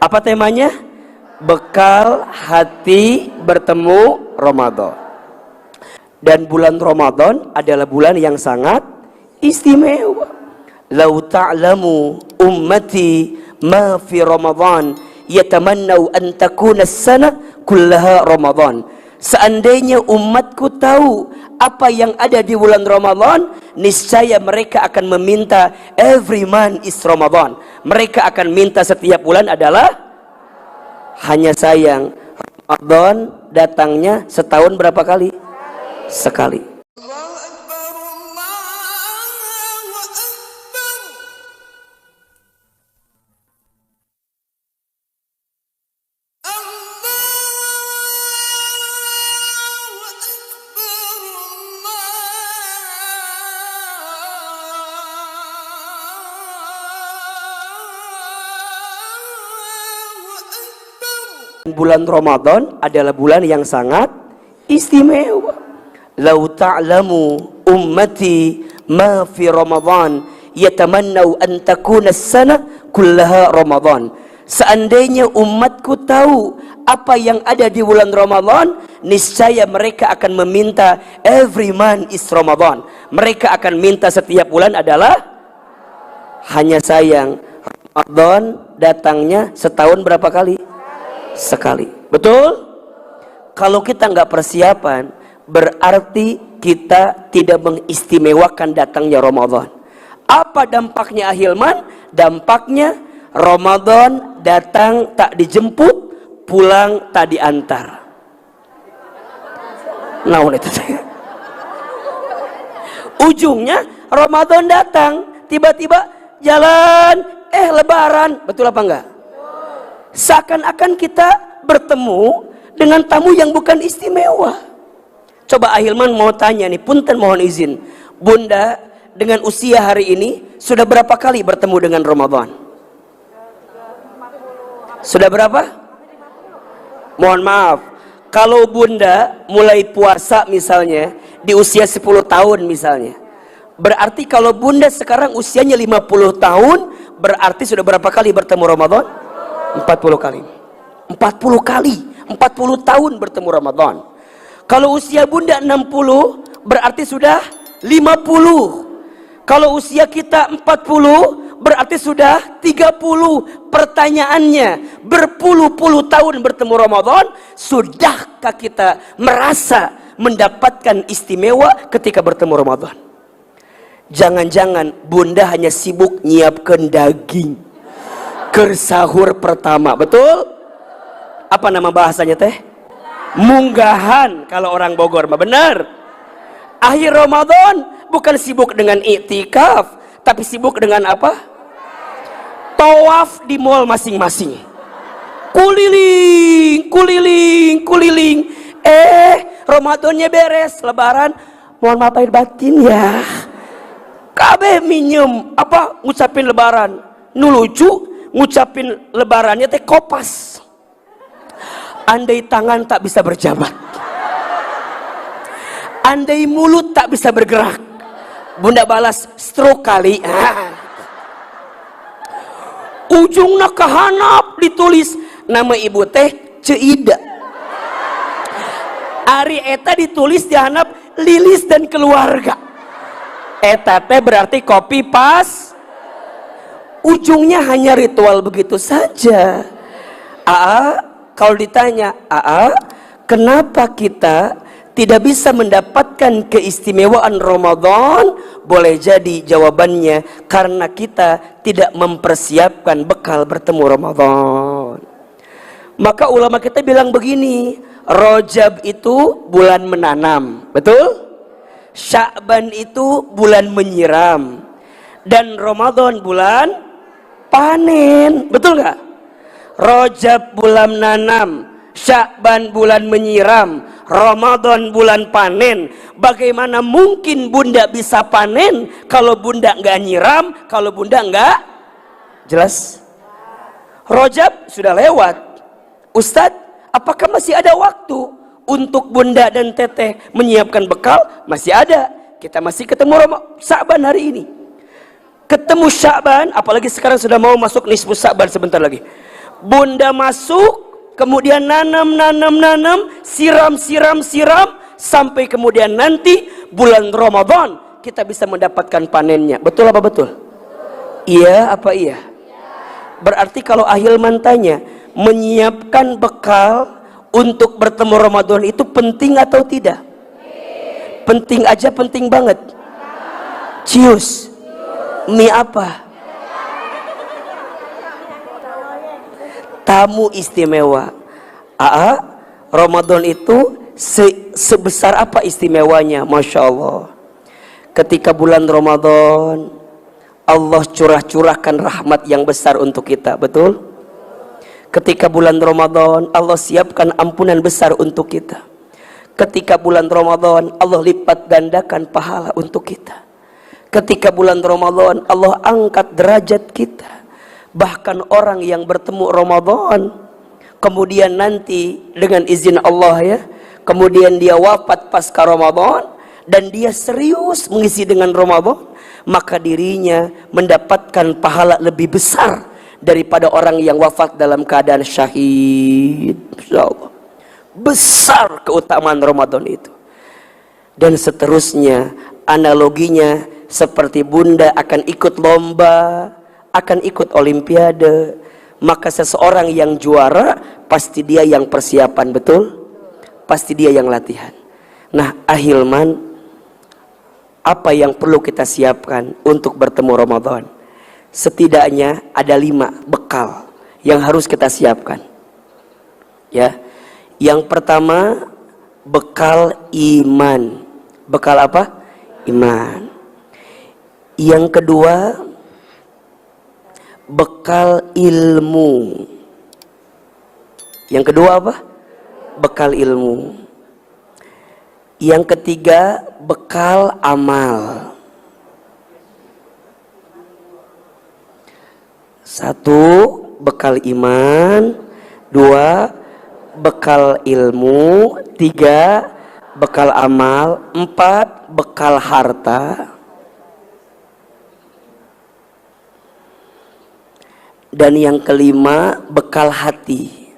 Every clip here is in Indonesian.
Apa temanya? Bekal hati bertemu Ramadan. Dan bulan Ramadan adalah bulan yang sangat istimewa. Lau ta'lamu ummati ma fi Ramadan yatamannau an takuna as-sana kullaha Ramadan. Seandainya umatku tahu apa yang ada di bulan Ramadan, niscaya mereka akan meminta every month is Ramadan. Mereka akan minta setiap bulan adalah. Hanya sayang Ramadan datangnya setahun berapa kali? Sekali. Bulan Ramadan adalah bulan yang sangat istimewa. Lau ta'lamu ummati ma fi Ramadan yatamannau an takuna as-sana kullaha Ramadan. Seandainya umatku tahu apa yang ada di bulan Ramadan, niscaya mereka akan meminta every month is Ramadan. Mereka akan minta setiap bulan adalah. Hanya sayang Ramadan datangnya setahun berapa kali? Sekali. Betul? Kalau kita nggak persiapan, berarti kita tidak mengistimewakan datangnya Ramadan. Apa dampaknya ahilman? Dampaknya Ramadan datang tak dijemput, pulang tak diantar. Nah, itu saya. Ujungnya Ramadan datang, tiba-tiba jalan, Lebaran. Betul apa enggak? Seakan-akan kita bertemu dengan tamu yang bukan istimewa. Coba ahilman mau tanya nih, punten mohon izin, Bunda dengan usia hari ini sudah berapa kali bertemu dengan Ramadan? Sudah berapa? Mohon maaf, kalau Bunda mulai puasa misalnya di usia 10 tahun misalnya, berarti kalau Bunda sekarang usianya 50 tahun, berarti sudah berapa kali bertemu Ramadan? 40 kali. 40 kali, 40 tahun bertemu Ramadan. Kalau usia Bunda 60, berarti sudah 50. Kalau usia kita 40, berarti sudah 30. Pertanyaannya, berpuluh-puluh tahun bertemu Ramadan, sudahkah kita merasa mendapatkan istimewa ketika bertemu Ramadan? Jangan-jangan Bunda hanya sibuk nyiapkan daging sahur pertama, betul? Apa nama bahasanya teh? Munggahan kalau orang Bogor mah, benar. Akhir Ramadan bukan sibuk dengan iktikaf, tapi sibuk dengan apa? Tawaf di mall masing-masing. Kuliling, kuliling, kuliling. Ramadannya beres, Lebaran. Mohon maaf lahir batin ya. Kabeh minjem apa ngucapin Lebaran. Nu lucu ngucapin Lebarannya teh kopas. Andai tangan tak bisa berjabat, andai mulut tak bisa bergerak, Bunda balas stroke kali. Ujungnya kehanap ditulis nama ibu teh Ceida. Ari eta ditulis di handap Lilis dan keluarga. Eta teh berarti copy paste. Ujungnya hanya ritual begitu saja. Kalau ditanya, kenapa kita tidak bisa mendapatkan keistimewaan Ramadan? Boleh jadi jawabannya karena kita tidak mempersiapkan bekal bertemu Ramadan. Maka ulama kita bilang begini, Rajab itu bulan menanam, betul? Sya'ban itu bulan menyiram, dan Ramadan bulan panen, betul gak? Rajab bulan nanam, Sya'ban bulan menyiram, Ramadan bulan panen. Bagaimana mungkin Bunda bisa panen kalau Bunda nggak nyiram, kalau Bunda nggak? Jelas? Rajab sudah lewat. Ustadz, apakah masih ada waktu untuk Bunda dan Teteh menyiapkan bekal? Masih ada. Kita masih ketemu Sya'ban hari ini. Ketemu Sya'ban, apalagi sekarang sudah mau masuk nisfu Sya'ban sebentar lagi. Bunda masuk, kemudian nanam, siram, sampai kemudian nanti bulan Ramadan kita bisa mendapatkan panennya. Betul apa betul? Iya apa iya? Berarti kalau Ahilman tanya, menyiapkan bekal untuk bertemu Ramadan itu penting atau tidak? Penting aja, penting banget. Cius, mie apa? Tamu istimewa. Ramadan itu sebesar apa istimewanya? Masya Allah. Ketika bulan Ramadan, Allah curahkan rahmat yang besar untuk kita. Betul? Ketika bulan Ramadan, Allah siapkan ampunan besar untuk kita. Ketika bulan Ramadan, Allah lipat gandakan pahala untuk kita. Ketika bulan Ramadan, Allah angkat derajat kita. Bahkan orang yang bertemu Ramadan, kemudian nanti dengan izin Allah ya, kemudian dia wafat pasca Ramadan, dan dia serius mengisi dengan Ramadan, maka dirinya mendapatkan pahala lebih besar daripada orang yang wafat dalam keadaan syahid. Insya Allah, besar keutamaan Ramadan itu. Dan seterusnya, analoginya seperti bunda akan ikut lomba, akan ikut olimpiade, maka seseorang yang juara pasti dia yang persiapan. Betul? Pasti dia yang latihan. Nah, Ahilman, apa yang perlu kita siapkan untuk bertemu Ramadan? Setidaknya ada 5 bekal yang harus kita siapkan. Ya, yang pertama bekal iman. Bekal apa? Iman. Yang kedua bekal ilmu. Yang kedua apa? Bekal ilmu. Yang ketiga bekal amal. 1 bekal iman, 2 bekal ilmu, 3 bekal amal, 4 bekal harta, dan yang kelima bekal hati.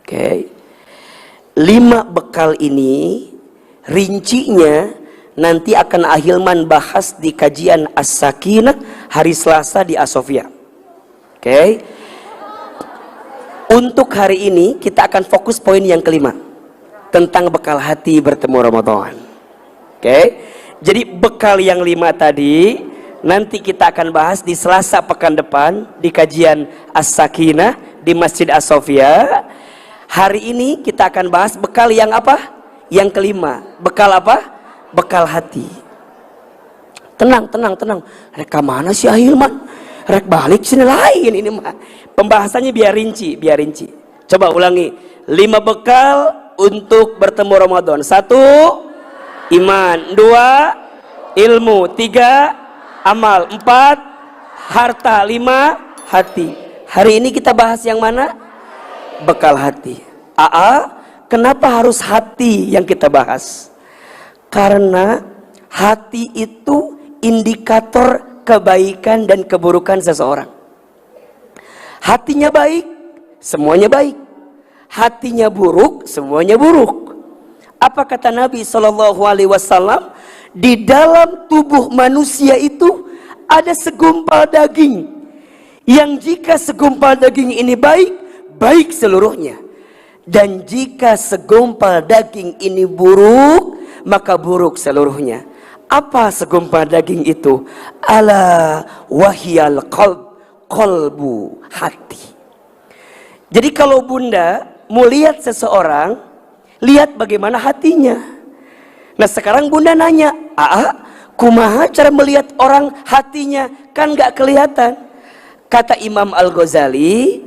Oke. 5 bekal ini rincinya nanti akan Ahilman bahas di kajian As-Sakinah hari Selasa di Asofia. Oke. Untuk hari ini kita akan fokus poin yang kelima, tentang bekal hati bertemu Ramadan. Oke. Jadi bekal yang 5 tadi nanti kita akan bahas di Selasa pekan depan di kajian As-Sakinah di Masjid As-Sofia. Hari ini kita akan bahas bekal yang apa? Yang kelima. Bekal apa? Bekal hati. Tenang. Rek mana sih Ahilman? Rek balik sini lain ini mah. Pembahasannya biar rinci. Coba ulangi. 5 bekal untuk bertemu Ramadan. 1 iman, 2 ilmu, 3 amal, 4 harta, 5 hati. Hari ini kita bahas yang mana? Bekal hati. Kenapa harus hati yang kita bahas? Karena hati itu indikator kebaikan dan keburukan seseorang. Hatinya baik, semuanya baik. Hatinya buruk, semuanya buruk. Apa kata Nabi SAW? Di dalam tubuh manusia itu ada segumpal daging, yang jika segumpal daging ini baik seluruhnya, dan jika segumpal daging ini buruk, maka buruk seluruhnya. Apa segumpal daging itu? Ala wahyal qalbu, hati. Jadi kalau bunda mau lihat seseorang, lihat bagaimana hatinya. Nah sekarang bunda nanya, kumaha cara melihat orang hatinya? Kan gak kelihatan. Kata Imam Al-Ghazali,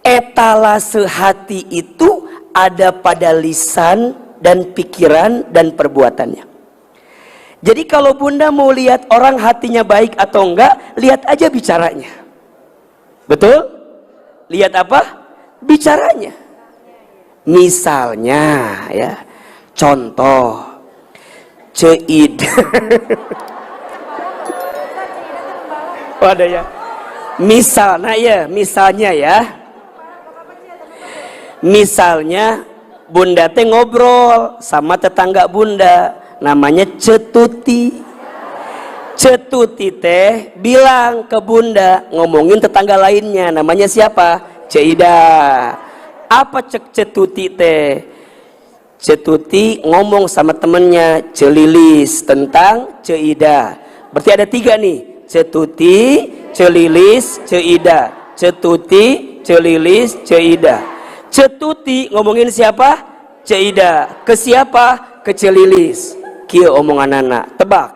etalase hati itu ada pada lisan dan pikiran dan perbuatannya. Jadi kalau bunda mau lihat orang hatinya baik atau enggak, lihat aja bicaranya. Betul? Lihat apa? Bicaranya. Misalnya ya, contoh Ceid. Ada ya. Misalnya bunda teh ngobrol sama tetangga bunda, namanya cetuti. Cetuti teh bilang ke bunda, ngomongin tetangga lainnya, namanya siapa? Ceida. Apa cek cetuti teh? Cetuti ngomong sama temennya Celilis tentang Ceida. Berarti ada 3 nih, Cetuti, Celilis, Ceida. Cetuti, Celilis, Ceida. Cetuti ngomongin siapa? Ceida. Ke siapa? Ke Celilis. Kieu omongan anak. Tebak.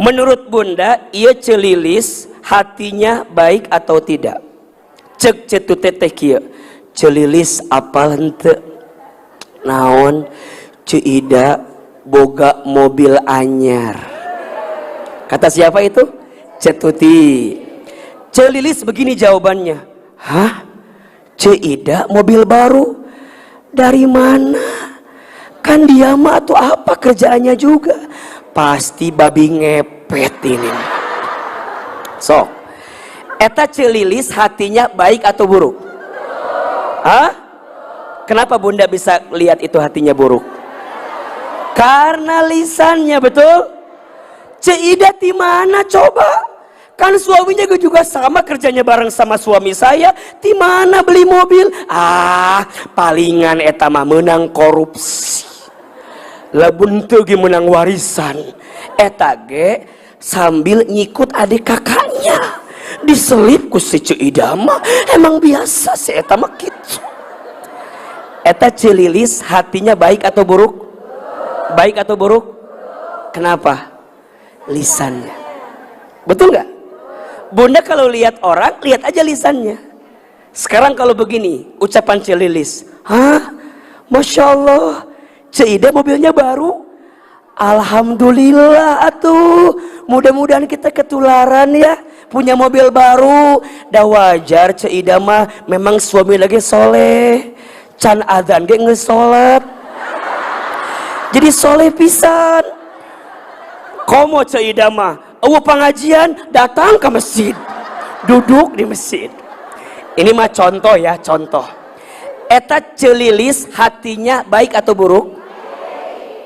Menurut bunda, ia Celilis hatinya baik atau tidak? Cek Cetuti teh kieu. Celilis apal henteu? Naon? Ceida boga mobil anyar. Kata siapa itu? Cetuti. Celilis begini jawabannya. Hah? Ceida mobil baru? Dari mana? Kan dia mah tuh apa kerjaannya juga? Pasti babi ngepet ini. Sok. Eta Celilis hatinya baik atau buruk? Hah? Kenapa bunda bisa lihat itu hatinya buruk? Karena lisannya, betul? Ceida di mana coba? Kan suaminya juga sama kerjanya bareng sama suami saya. Di mana beli mobil? Palingan eta mah menang korupsi. Labun teu ge menang warisan. Eta ge sambil nyikut adik kakaknya. Diselip ku si Ceida mah. Emang biasa si eta mah kitu. Eta Celilis hatinya baik atau buruk? Baik atau buruk? Kenapa? Lisannya. Betul nggak? Bunda kalau lihat orang, lihat aja lisannya. Sekarang kalau begini, ucapan Celilis, hah? Masya Allah, Ceida mobilnya baru? Alhamdulillah atuh. Mudah-mudahan kita ketularan ya, punya mobil baru. Dah wajar Ceida mah, memang suami lagi soleh. Can adzan ge ngesolat. Jadi soleh pisan. Komo Ceida mah, pengajian datang ke masjid, duduk di masjid. Ini mah contoh ya, contoh. Eta Celilis hatinya baik atau buruk?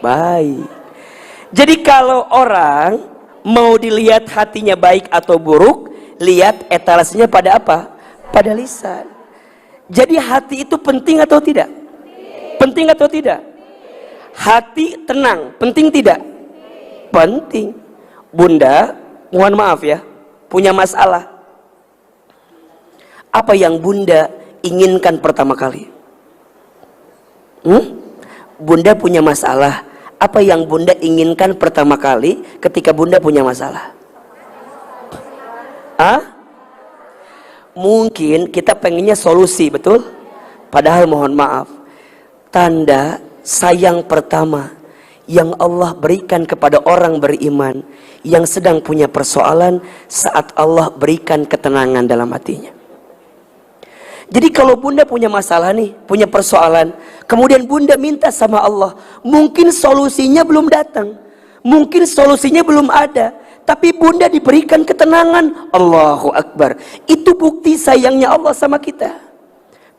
Baik. Jadi kalau orang mau dilihat hatinya baik atau buruk, lihat etalasenya pada apa? Pada lisan. Jadi hati itu penting atau tidak? Penting atau tidak? Hati tenang, penting tidak? Penting. Bunda, mohon maaf ya, punya masalah. Apa yang bunda inginkan pertama kali? Bunda punya masalah. Apa yang bunda inginkan pertama kali ketika bunda punya masalah? Mungkin kita pengennya solusi, betul? Padahal mohon maaf, tanda sayang pertama yang Allah berikan kepada orang beriman yang sedang punya persoalan saat Allah berikan ketenangan dalam hatinya. Jadi kalau bunda punya masalah nih, punya persoalan, kemudian bunda minta sama Allah, mungkin solusinya belum datang, mungkin solusinya belum ada, tapi bunda diberikan ketenangan. Allahu Akbar. Itu bukti sayangnya Allah sama kita.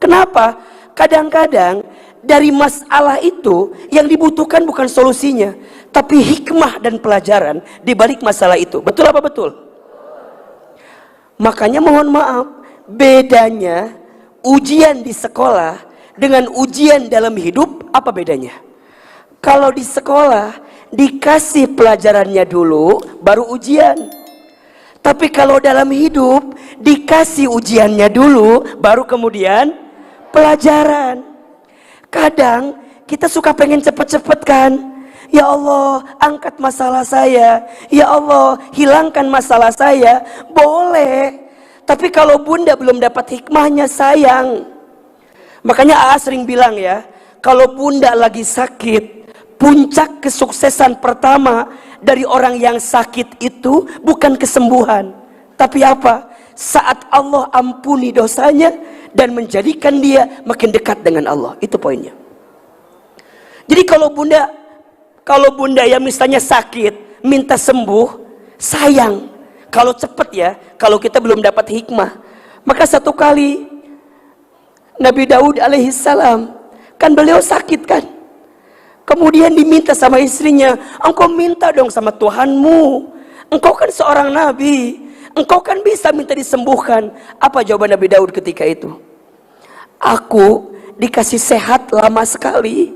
Kenapa? Kadang-kadang dari masalah itu yang dibutuhkan bukan solusinya, tapi hikmah dan pelajaran di balik masalah itu. Betul apa betul? Makanya mohon maaf, bedanya ujian di sekolah dengan ujian dalam hidup apa bedanya? Kalau di sekolah dikasih pelajarannya dulu baru ujian. Tapi kalau dalam hidup dikasih ujiannya dulu baru kemudian pelajaran. Kadang kita suka pengen cepet-cepet kan? Ya Allah, angkat masalah saya. Ya Allah, hilangkan masalah saya. Boleh. Tapi kalau bunda belum dapat hikmahnya, sayang. Makanya Aa sering bilang ya, kalau bunda lagi sakit, puncak kesuksesan pertama dari orang yang sakit itu bukan kesembuhan, tapi apa? Saat Allah ampuni dosanya dan menjadikan dia makin dekat dengan Allah. Itu poinnya. Jadi kalau bunda yang misalnya sakit minta sembuh, sayang. Kalau cepat ya, kalau kita belum dapat hikmah. Maka satu kali Nabi Daud alaihissalam, kan beliau sakit kan, kemudian diminta sama istrinya, engkau minta dong sama Tuhanmu, engkau kan seorang nabi, engkau kan bisa minta disembuhkan. Apa jawaban Nabi Daud ketika itu? Aku dikasih sehat lama sekali,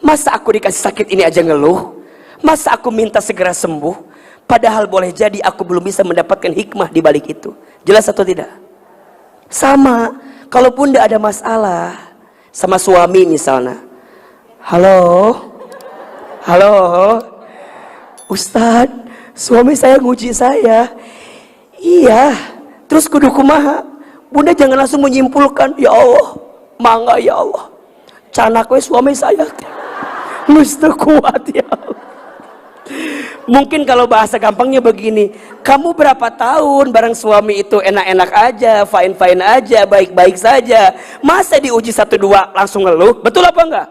masa aku dikasih sakit ini aja ngeluh? Masa aku minta segera sembuh? Padahal boleh jadi aku belum bisa mendapatkan hikmah di balik itu. Jelas atau tidak? Sama, kalau bunda ada masalah sama suami misalnya, halo Ustadz, suami saya nguji saya. Iya, terus kudu kumaha? Bunda jangan langsung menyimpulkan, ya Allah, mangga ya Allah, canak we suami saya mesti kuat ya Allah. Mungkin kalau bahasa gampangnya begini, kamu berapa tahun bareng suami itu enak-enak aja, fine-fine aja, baik-baik saja, masa diuji 1-2 langsung ngeluh? Betul apa enggak?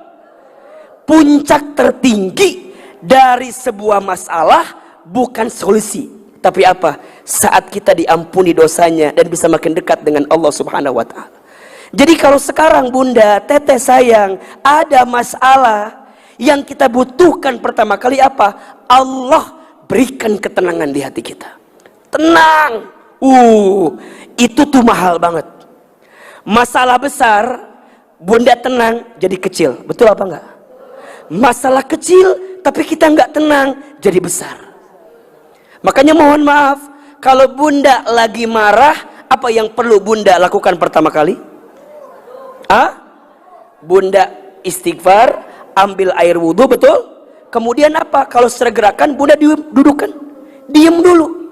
Puncak tertinggi dari sebuah masalah bukan solusi, tapi apa? Saat kita diampuni dosanya dan bisa makin dekat dengan Allah subhanahu wa ta'ala. Jadi kalau sekarang bunda, teteh sayang, ada masalah, yang kita butuhkan pertama kali apa? Allah berikan ketenangan di hati kita. Tenang. Itu tuh mahal banget. Masalah besar, bunda tenang jadi kecil. Betul apa enggak? Masalah kecil tapi kita enggak tenang jadi besar. Makanya mohon maaf, kalau bunda lagi marah, apa yang perlu bunda lakukan pertama kali? Bunda istighfar, ambil air wudhu, betul? Kemudian apa? Kalau secara gerakan bunda dudukkan, diam dulu.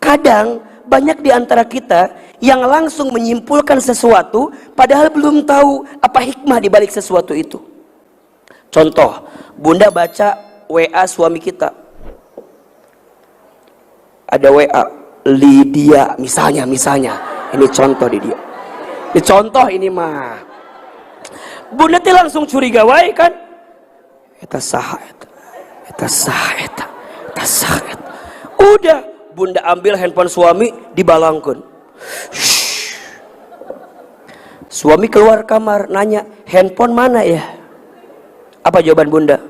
Kadang banyak di antara kita yang langsung menyimpulkan sesuatu padahal belum tahu apa hikmah di balik sesuatu itu. Contoh, bunda baca WA suami kita, ada WA Lydia misalnya, ini contoh di dia, ini contoh ini mah, bunda teh langsung curiga wae kan, eta saha eta. Udah, bunda ambil handphone suami, dibalangkeun. Suami keluar kamar, nanya, handphone mana ya? Apa jawaban bunda?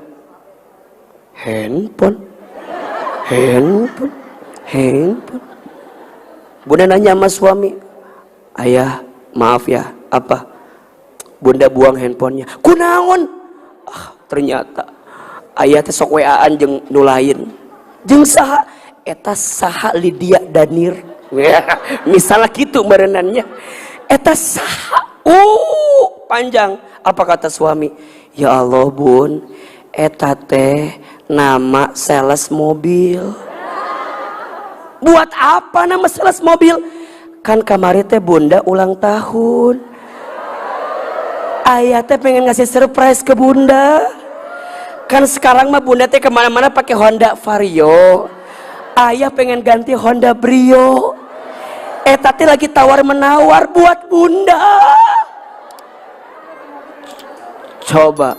Handphone. Bunda nanya sama suami, ayah maaf ya, apa? Bunda buang handphonenya. Kunaon? Ternyata ayah teh sok WA-an jeung nu lain. Jeung saha? Eta saha Lydia Danir. Misalnya gitu merenannya. Eta saha? Panjang. Apa kata suami? Ya Allah bun, eta teh nama sales mobil. Buat apa nama sales mobil? Kan kamari teh bunda ulang tahun. Ayah teh pengen ngasih surprise ke bunda. Kan sekarang mah bunda teh kemana-mana pakai Honda Vario. Ayah pengen ganti Honda Brio. Eta teh lagi tawar menawar buat bunda. Coba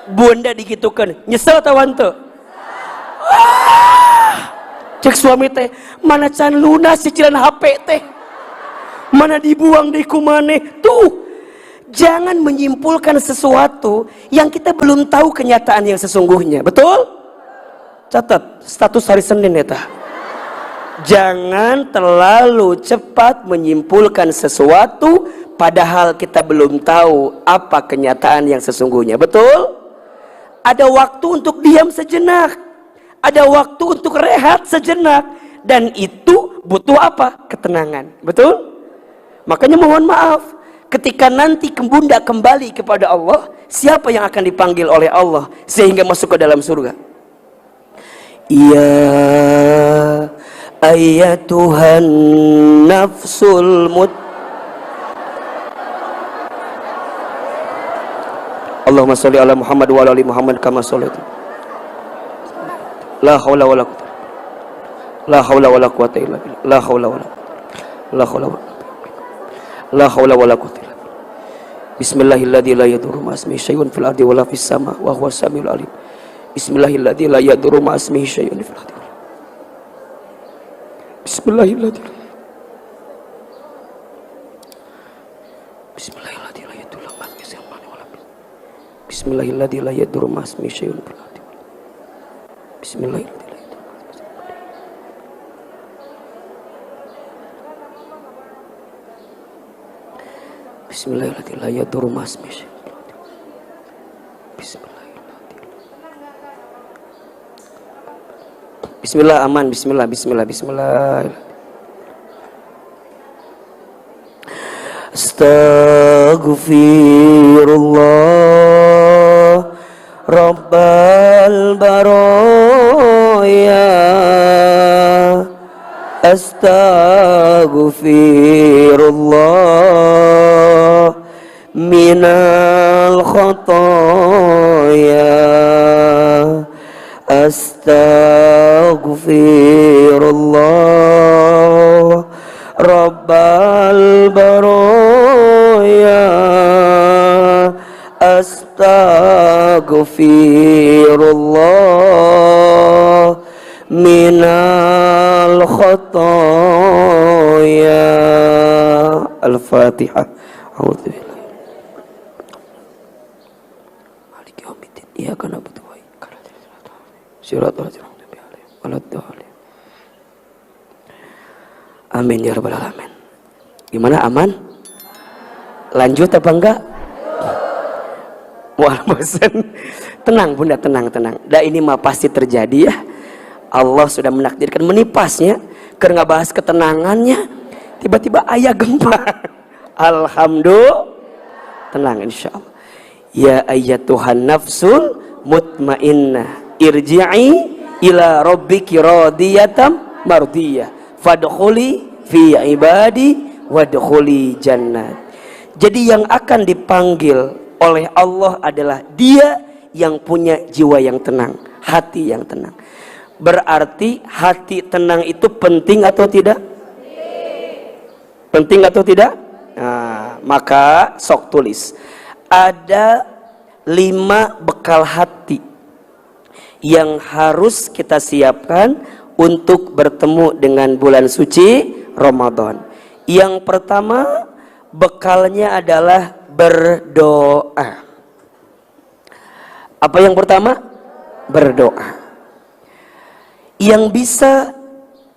bunda digitukan, nyesel tawan tuh. Cek suami teh, mana can lunas cicilan HP teh, mana dibuang di kumane. Tuh, jangan menyimpulkan sesuatu yang kita belum tahu kenyataan yang sesungguhnya. Betul? Catat status hari Senin eta. Jangan terlalu cepat menyimpulkan sesuatu padahal kita belum tahu apa kenyataan yang sesungguhnya. Betul? Ada waktu untuk diam sejenak, ada waktu untuk rehat sejenak, dan itu butuh apa? Ketenangan. Betul? Makanya mohon maaf, ketika nanti bunda kembali kepada Allah, siapa yang akan dipanggil oleh Allah sehingga masuk ke dalam surga? Ya ayyatuhan nafsul Allahumma sholli ala Muhammad wa ala ali Muhammad kama shallaita. La haula wala quwwata illa billah. La haula wala quwwata illa billah. Bismillahilladzi la yadurru ma'asmihi syai'un fil ardi wala fis sama wa huwas samiul alim. Bismillahilladzi la yadurru ma'asmihi syai'un fil ardi. Bismillahirrahmanirrahim. Bismillahirrahmanirrahim. Bismillahirrahmanirrahim. Bismillah, aman. Bismillah. Astaghfirullah Rabbal baraya. Astaghfirullah minal khataya. Astaghfirullah Rabbal baraya. Astaghfirullah minal khataya. Al-Fatihah. A'udzubillah. Maliki yaumiddin. Iyyaka na'budu wa iyyaka nasta'in. Amin ya rabbal alamin. Gimana, aman? Lanjut apa enggak? Wah, bosan. Tenang bunda, tenang. Dah ini mah pasti terjadi ya. Allah sudah menakdirkan menipasnya. Karena bahas ketenangannya, tiba-tiba ayah gempa. Alhamdulillah. Tenang insyaallah. Ya ayyatuhan nafsul mutmainnah, irji'i ila rabbiki radiyatan mardiyah, fadkhuli fi ibadi wadkhuli jannat. Jadi yang akan dipanggil oleh Allah adalah dia yang punya jiwa yang tenang, hati yang tenang. Berarti hati tenang itu penting atau tidak? Penting atau tidak? Nah, maka sok tulis. Ada 5 bekal hati yang harus kita siapkan untuk bertemu dengan bulan suci Ramadan. Yang pertama, bekalnya adalah berdoa. Apa yang pertama? Berdoa. Yang bisa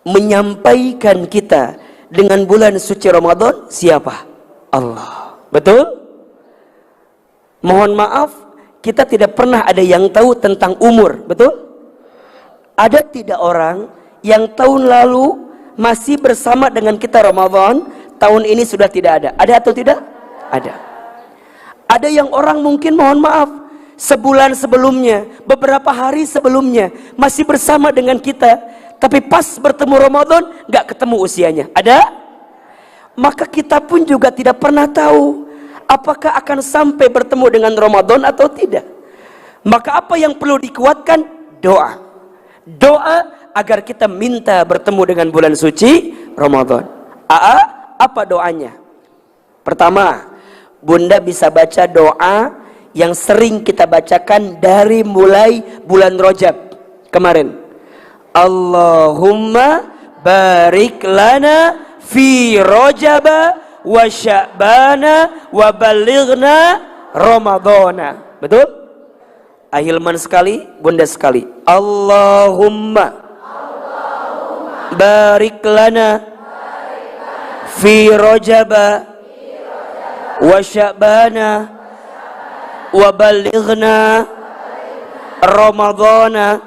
menyampaikan kita dengan bulan suci Ramadan siapa? Allah. Betul? Mohon maaf, kita tidak pernah ada yang tahu tentang umur. Betul? Ada tidak orang yang tahun lalu masih bersama dengan kita Ramadan, tahun ini sudah tidak ada? Ada atau tidak? Ada. Ada yang orang mungkin, mohon maaf, sebulan sebelumnya, beberapa hari sebelumnya masih bersama dengan kita, tapi pas bertemu Ramadan gak ketemu usianya. Ada? Maka kita pun juga tidak pernah tahu apakah akan sampai bertemu dengan Ramadan atau tidak. Maka apa yang perlu dikuatkan? Doa. Doa agar kita minta bertemu dengan bulan suci Ramadan. Apa doanya? Pertama, bunda bisa baca doa yang sering kita bacakan dari mulai bulan Rajab kemarin. Allahumma barik lana fi Rajaba wa Sya'bana wa balighna Ramadana. Betul? Ahilman sekali, bunda sekali. Allahumma barik lana fi Rajaba wa Sya'bana wa balighna Ramadana.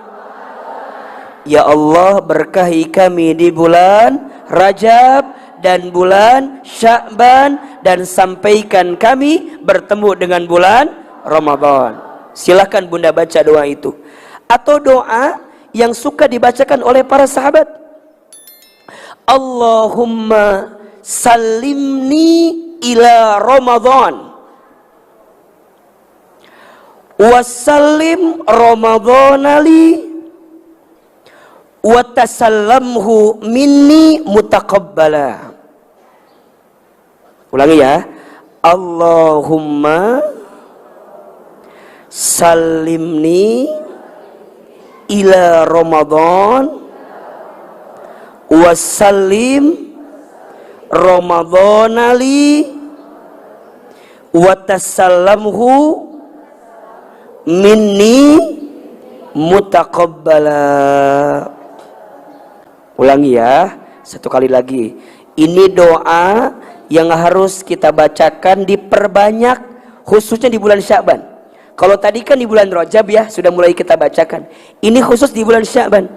Ya Allah, berkahi kami di bulan Rajab dan bulan Sya'ban, dan sampaikan kami bertemu dengan bulan Ramadan. Silakan bunda baca doa itu. Atau doa yang suka dibacakan oleh para sahabat. Allahumma salimni ila Ramadan wasallim Ramadhanali wa tasallamhu minni mutaqabbala. Ulangi ya. Allahumma salimni ila Ramadan wasallim Ramadhana li wa tasallamhu minni mutaqabbala. Ulangi ya, satu kali lagi. Ini doa yang harus kita bacakan, diperbanyak, khususnya di bulan Sya'ban. Kalau tadi kan di bulan Rajab ya, sudah mulai kita bacakan. Ini khusus di bulan Sya'ban.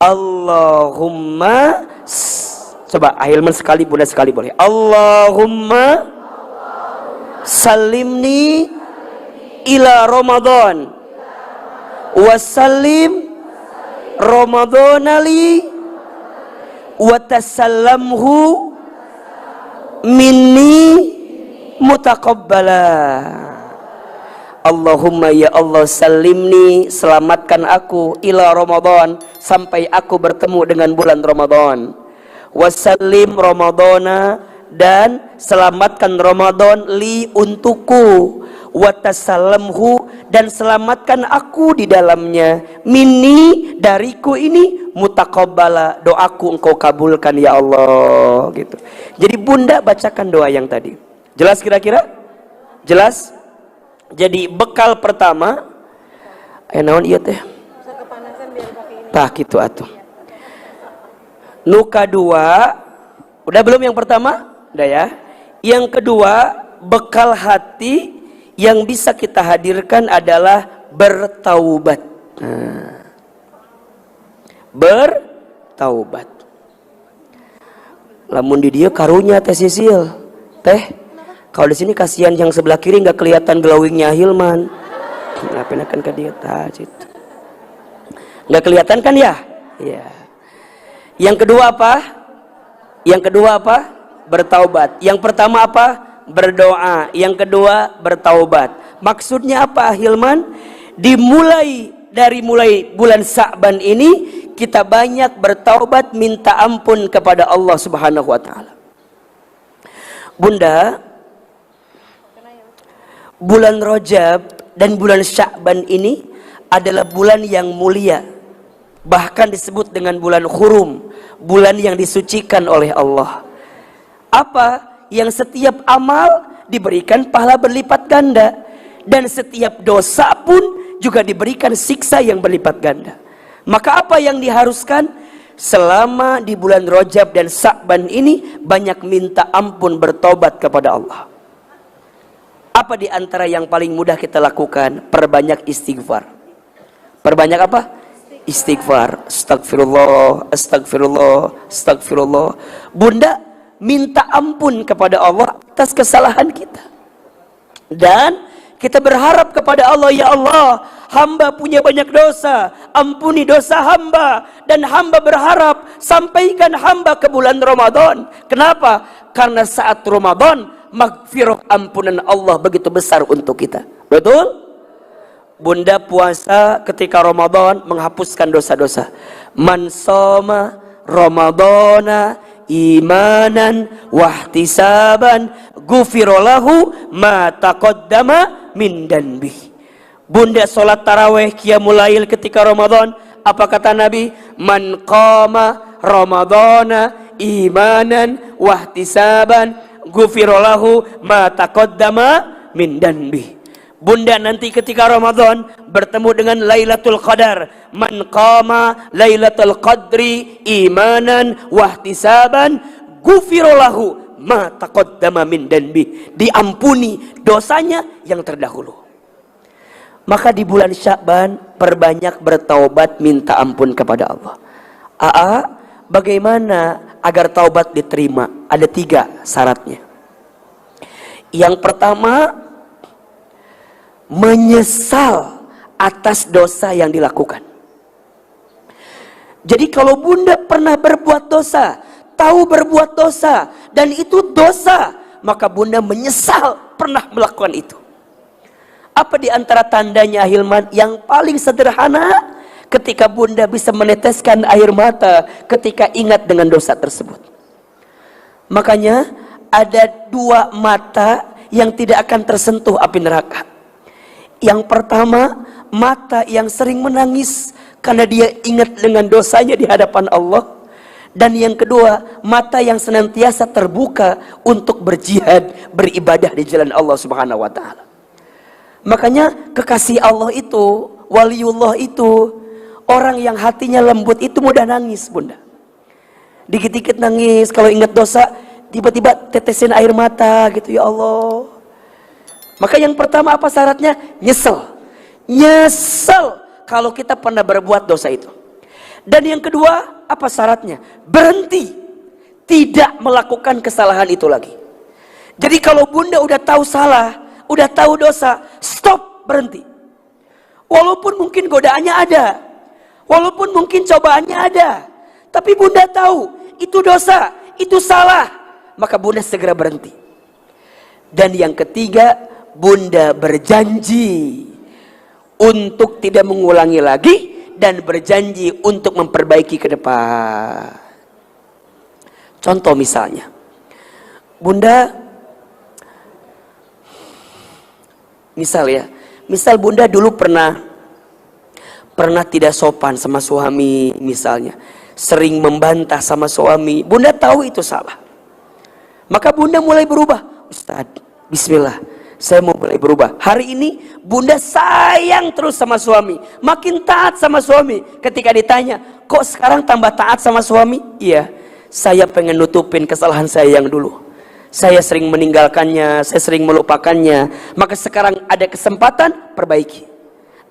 Allahumma, coba Ahilman sekali, Bunda sekali boleh. Allahumma salimni ila Ramadan wasallim Ramadhana li wa tasallamhu minni mutaqabbala. Allahumma ya Allah, salimni, selamatkan aku, ila Ramadan, sampai aku bertemu dengan bulan Ramadan. Wasallim Ramadhana, dan selamatkan Ramadan li untukku. Watasalamhu, dan selamatkan aku di dalamnya. Minni, dariku ini, mutaqabbala, doaku engkau kabulkan ya Allah. Gitu. Jadi Bunda bacakan doa yang tadi. Jelas kira-kira? Jelas? Jadi bekal pertama, naon ieu teh? Tah kitu atuh. Nu kadua, udah belum yang pertama? Udah ya. Yang kedua, bekal hati yang bisa kita hadirkan adalah bertaubat. Bertaubat. Lamun di dia karunya teh Sisil. Teh, kalau di sini kasihan yang sebelah kiri nggak kelihatan glowingnya Hilman. Kenapa kan ke dia tadi? Nggak kelihatan kan ya? Iya. Yang kedua apa? Yang kedua apa? Bertaubat. Yang pertama apa? Berdoa. Yang kedua bertaubat. Maksudnya apa Hilman? Dimulai dari bulan Sa'ban ini kita banyak bertaubat, minta ampun kepada Allah Subhanahu wa taala. Bunda, bulan Rajab dan bulan Sya'ban ini adalah bulan yang mulia. Bahkan disebut dengan bulan Hurum, bulan yang disucikan oleh Allah. Apa? Yang setiap amal diberikan pahala berlipat ganda, dan setiap dosa pun juga diberikan siksa yang berlipat ganda. Maka apa yang diharuskan? Selama di bulan Rajab dan Sya'ban ini banyak minta ampun, bertobat kepada Allah. Apa di antara yang paling mudah kita lakukan? Perbanyak istighfar. Perbanyak apa? Istighfar. Astagfirullah, astagfirullah, astagfirullah. Bunda minta ampun kepada Allah atas kesalahan kita. Dan kita berharap kepada Allah, ya Allah, hamba punya banyak dosa, ampuni dosa hamba. Dan hamba berharap sampaikan hamba ke bulan Ramadan. Kenapa? Karena saat Ramadan maghfirah, ampunan Allah begitu besar untuk kita. Betul? Bunda puasa ketika Ramadan menghapuskan dosa-dosa. Man shoma Ramadana imanan wahtisaban ghufira lahu ma taqaddama min danbi. Bunda salat tarawih qiyamul lail ketika Ramadan, apa kata Nabi? Man qama Ramadana imanan wahtisaban ghufira lahu ma taqaddama min danbi. Bunda nanti ketika Ramadan bertemu dengan Lailatul Qadar. Man qama Lailatul Qadri imanan wahtisaban ghufira lahu ma taqaddama min danbi. Diampuni dosanya yang terdahulu. Maka di bulan Sya'ban perbanyak bertaubat, minta ampun kepada Allah. Bagaimana agar taubat diterima? Ada 3 syaratnya. Yang pertama, menyesal atas dosa yang dilakukan. Jadi kalau Bunda pernah berbuat dosa, tahu berbuat dosa, dan itu dosa, maka Bunda menyesal pernah melakukan itu. Apa di antara tandanya Hilman? Yang paling sederhana, ketika Bunda bisa meneteskan air mata ketika ingat dengan dosa tersebut. Makanya ada 2 mata yang tidak akan tersentuh api neraka. Yang pertama, mata yang sering menangis karena dia ingat dengan dosanya di hadapan Allah. Dan yang kedua, mata yang senantiasa terbuka untuk berjihad, beribadah di jalan Allah Subhanahu wa taala. Makanya kekasih Allah itu, waliullah itu, orang yang hatinya lembut itu mudah nangis, Bunda. Dikit-dikit nangis, kalau ingat dosa, tiba-tiba tetesin air mata gitu, ya Allah. Maka yang pertama apa syaratnya? Nyesel. Nyesel kalau kita pernah berbuat dosa itu. Dan yang kedua, apa syaratnya? Berhenti. Tidak melakukan kesalahan itu lagi. Jadi kalau Bunda udah tahu salah, udah tahu dosa, stop, berhenti. Walaupun mungkin godaannya ada, walaupun mungkin cobaannya ada, tapi Bunda tahu itu dosa, itu salah, maka Bunda segera berhenti. Dan yang ketiga, Bunda berjanji untuk tidak mengulangi lagi dan berjanji untuk memperbaiki ke depan. Contoh misalnya, Bunda, misal Bunda dulu pernah tidak sopan sama suami misalnya, sering membantah sama suami, Bunda tahu itu salah. Maka Bunda mulai berubah. Ustadz, bismillah, saya mau mulai berubah. Hari ini Bunda sayang terus sama suami, makin taat sama suami. Ketika ditanya, kok sekarang tambah taat sama suami? Iya, saya pengen nutupin kesalahan saya yang dulu. Saya sering meninggalkannya, saya sering melupakannya. Maka sekarang ada kesempatan, perbaiki.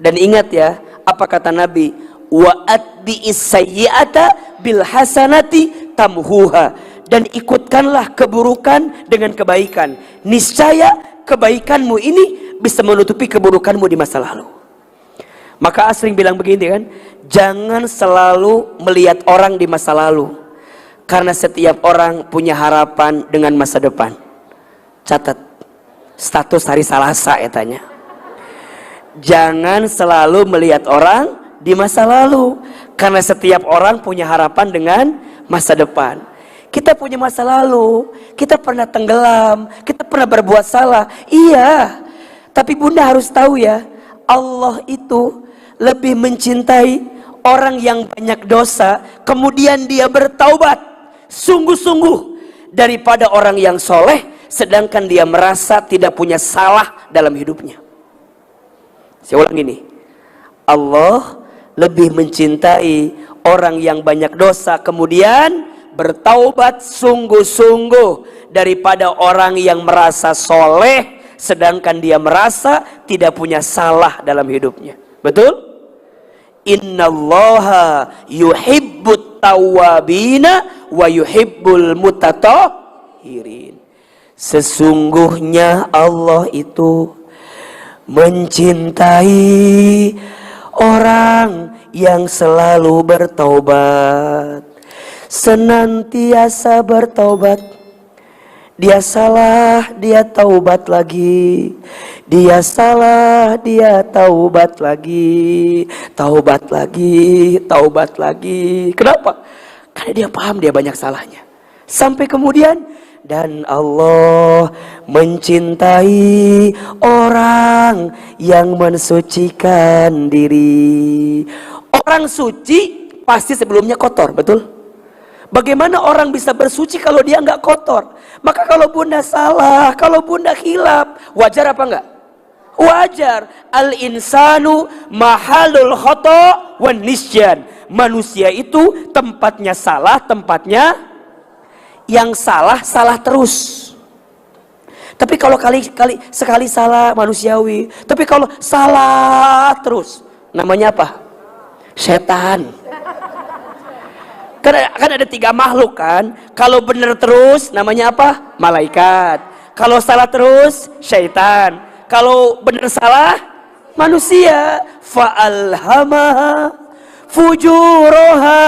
Dan ingat ya, apa kata Nabi? Wa atbi'is sayyi'ata bil hasanati tamhuha. Dan ikutkanlah keburukan dengan kebaikan. Niscaya kebaikanmu ini bisa menutupi keburukanmu di masa lalu. Maka sering bilang begini kan, jangan selalu melihat orang di masa lalu, karena setiap orang punya harapan dengan masa depan. Catat, status hari Selasa ya tanya. Jangan selalu melihat orang di masa lalu, karena setiap orang punya harapan dengan masa depan. Kita punya masa lalu, kita pernah tenggelam, kita pernah berbuat salah. Iya, tapi Bunda harus tahu ya, Allah itu lebih mencintai orang yang banyak dosa, kemudian dia bertaubat sungguh-sungguh, daripada orang yang soleh, sedangkan dia merasa tidak punya salah dalam hidupnya. Saya ulang ini, Allah lebih mencintai orang yang banyak dosa, kemudian bertaubat sungguh-sungguh, daripada orang yang merasa soleh sedangkan dia merasa tidak punya salah dalam hidupnya. Betul? Innallaha yuhibbut tawwabina wa yuhibbul mutatahhirin. Sesungguhnya Allah itu mencintai orang yang selalu bertaubat, senantiasa bertaubat. Dia salah, dia taubat lagi. Dia salah, dia taubat lagi. Taubat lagi, taubat lagi. Kenapa? Karena dia paham dia banyak salahnya. Sampai kemudian, dan Allah mencintai orang yang mensucikan diri. Orang suci pasti sebelumnya kotor, betul? Bagaimana orang bisa bersuci kalau dia nggak kotor? Maka kalau Bunda salah, kalau Bunda khilaf, wajar apa enggak? Wajar. Al-insanu mahalul khata' wan nisyan. Manusia itu tempatnya salah, tempatnya yang salah terus. Tapi kalau sekali salah manusiawi. Tapi kalau salah terus, namanya apa? Setan. Kan ada 3 makhluk kan. Kalau benar terus namanya apa? Malaikat. Kalau salah terus syaitan. Kalau benar salah manusia. Fa'alhamaha fujuraha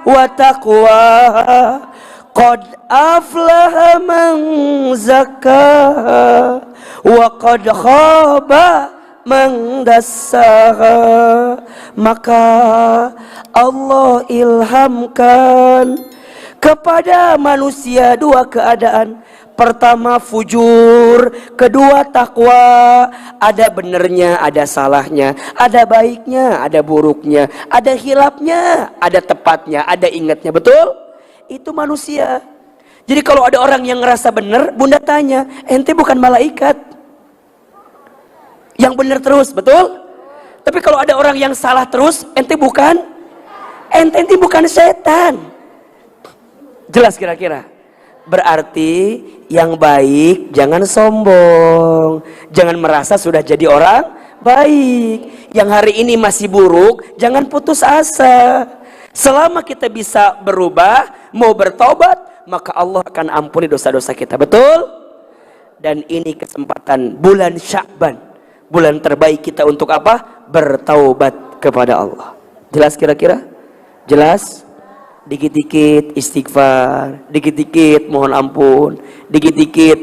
wa taqwaha. Qad aflaha man zakkaha wa qad khaba man dassaha. Maka Allah ilhamkan kepada manusia 2 keadaan. Pertama fujur, kedua takwa. Ada benernya, ada salahnya, ada baiknya, ada buruknya, ada hilafnya, ada tepatnya, ada ingatnya. Betul? Itu manusia. Jadi kalau ada orang yang ngerasa benar, bunda tanya, ente bukan malaikat yang benar terus, betul? Tapi kalau ada orang yang salah terus, ente bukan setan. Jelas kira-kira? Berarti yang baik jangan sombong, jangan merasa sudah jadi orang baik. Yang hari ini masih buruk, jangan putus asa. Selama kita bisa berubah, mau bertobat, maka Allah akan ampuni dosa-dosa kita, betul? Dan ini kesempatan bulan Sya'ban, bulan terbaik kita untuk apa? Bertaubat kepada Allah. Jelas kira-kira? Jelas? Dikit-dikit istighfar, dikit-dikit mohon ampun, dikit-dikit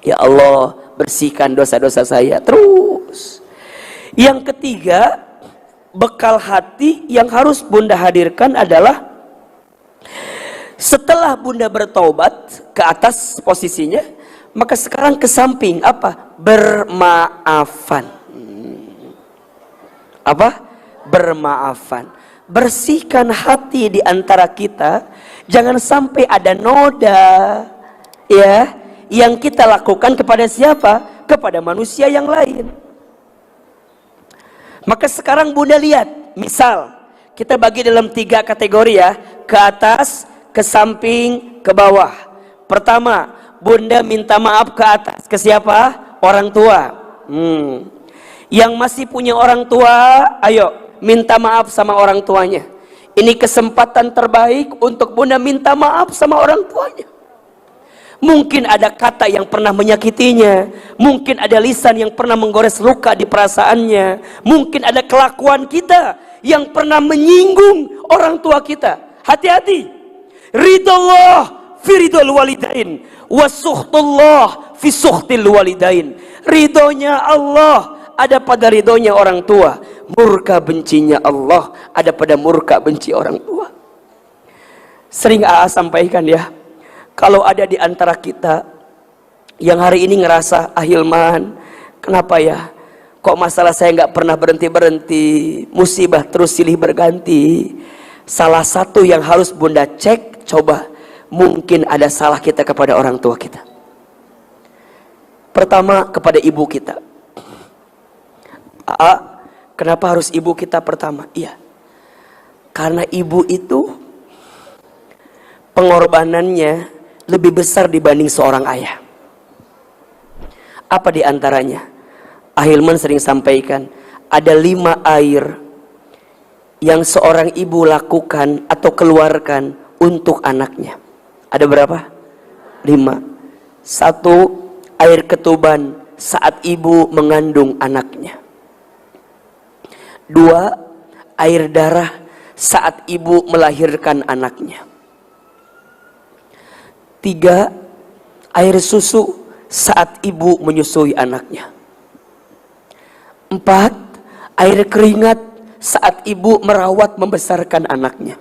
ya Allah bersihkan dosa-dosa saya terus. Yang ketiga, bekal hati yang harus bunda hadirkan adalah setelah bunda bertaubat ke atas posisinya, maka sekarang ke samping apa? Bermaafan. Apa? Bermaafan. Bersihkan hati di antara kita, jangan sampai ada noda ya yang kita lakukan kepada siapa? Kepada manusia yang lain. Maka sekarang bunda lihat, misal kita bagi dalam 3 kategori ya, ke atas, ke samping, ke bawah. Pertama, bunda minta maaf ke atas, ke siapa? Orang tua. Yang masih punya orang tua, ayo minta maaf sama orang tuanya. Ini kesempatan terbaik untuk bunda minta maaf sama orang tuanya. Mungkin ada kata yang pernah menyakitinya, mungkin ada lisan yang pernah menggores luka di perasaannya, mungkin ada kelakuan kita yang pernah menyinggung orang tua kita. Hati-hati. Ridallah fi ridal walidain wa suhtullah fi suhtil walidain. Ridhonya Allah ada pada ridhonya orang tua, murka bencinya Allah ada pada murka benci orang tua. Sering AA sampaikan ya, kalau ada di antara kita yang hari ini ngerasa, Hilman, kenapa ya kok masalah saya nggak pernah berhenti-berhenti, musibah terus silih berganti. Salah satu yang harus bunda cek, coba, mungkin ada salah kita kepada orang tua kita. Pertama, kepada ibu kita. Kenapa harus ibu kita pertama? Iya, karena ibu itu pengorbanannya lebih besar dibanding seorang ayah. Apa diantaranya? Hilman sering sampaikan, ada 5 air yang seorang ibu lakukan atau keluarkan untuk anaknya. Ada berapa? 5. 1, air ketuban saat ibu mengandung anaknya. 2, air darah saat ibu melahirkan anaknya. 3, air susu saat ibu menyusui anaknya. 4, air keringat saat ibu merawat membesarkan anaknya.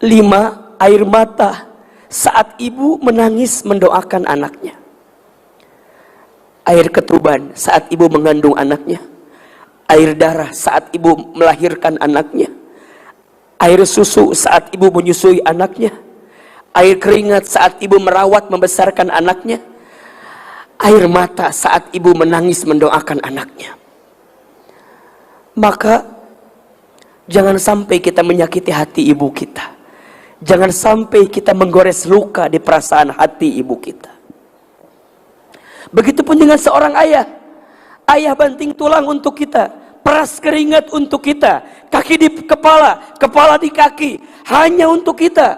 5, air mata saat ibu menangis mendoakan anaknya. Air ketuban saat ibu mengandung anaknya. Air darah saat ibu melahirkan anaknya. Air susu saat ibu menyusui anaknya. Air keringat saat ibu merawat membesarkan anaknya. Air mata saat ibu menangis mendoakan anaknya. Maka jangan sampai kita menyakiti hati ibu kita. Jangan sampai kita menggores luka di perasaan hati ibu kita. Begitupun dengan seorang ayah. Ayah banting tulang untuk kita, peras keringat untuk kita, kaki di kepala, kepala di kaki, hanya untuk kita.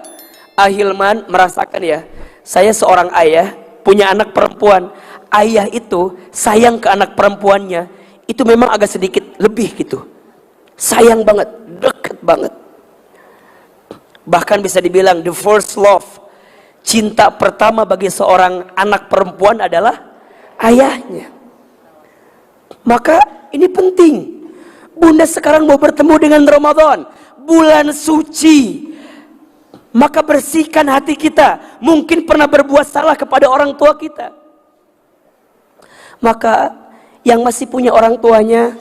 Hilman merasakan ya, saya seorang ayah, punya anak perempuan. Ayah itu sayang ke anak perempuannya, itu memang agak sedikit lebih gitu. Sayang banget, deket banget. Bahkan bisa dibilang the first love, cinta pertama bagi seorang anak perempuan adalah ayahnya. Maka ini penting. Bunda sekarang mau bertemu dengan Ramadan, bulan suci. Maka bersihkan hati kita. Mungkin pernah berbuat salah kepada orang tua kita. Maka yang masih punya orang tuanya,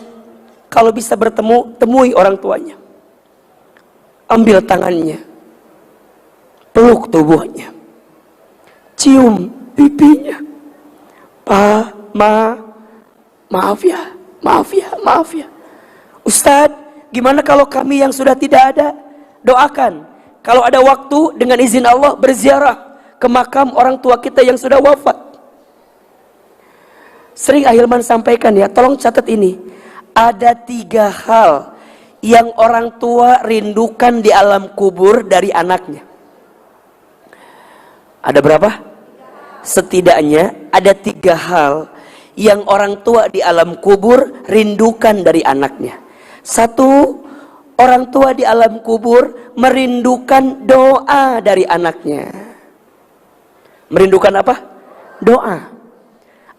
kalau bisa bertemu, temui orang tuanya. Ambil tangannya, peluk tubuhnya, cium pipinya. Maaf ya. Ustadz, gimana kalau kami yang sudah tidak ada? Doakan. Kalau ada waktu, dengan izin Allah, berziarah ke makam orang tua kita yang sudah wafat. Sering Ahilman sampaikan ya, tolong catat ini. Ada 3 hal yang orang tua rindukan di alam kubur dari anaknya. Ada berapa? Setidaknya ada 3 hal yang orang tua di alam kubur rindukan dari anaknya. 1, orang tua di alam kubur merindukan doa dari anaknya. Merindukan apa? Doa.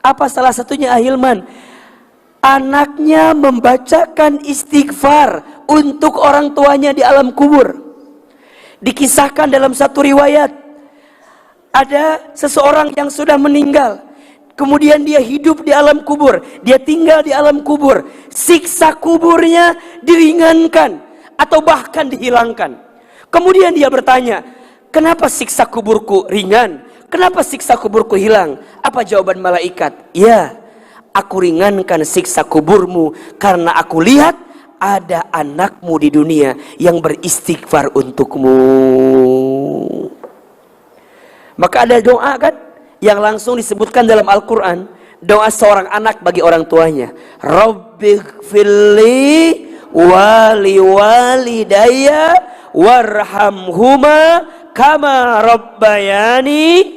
Apa salah satunya Ahilman? Anaknya membacakan istighfar untuk orang tuanya di alam kubur. Dikisahkan dalam satu riwayat, ada seseorang yang sudah meninggal, kemudian dia hidup di alam kubur, dia tinggal di alam kubur, siksa kuburnya diringankan atau bahkan dihilangkan. Kemudian dia bertanya, kenapa siksa kuburku ringan? Kenapa siksa kuburku hilang? Apa jawaban malaikat? Ya, aku ringankan siksa kuburmu karena aku lihat ada anakmu di dunia yang beristighfar untukmu. Maka ada doa kan yang langsung disebutkan dalam Al-Quran. Doa seorang anak bagi orang tuanya. Rabbighfirli wali walidayya warhamhuma kama rabbayani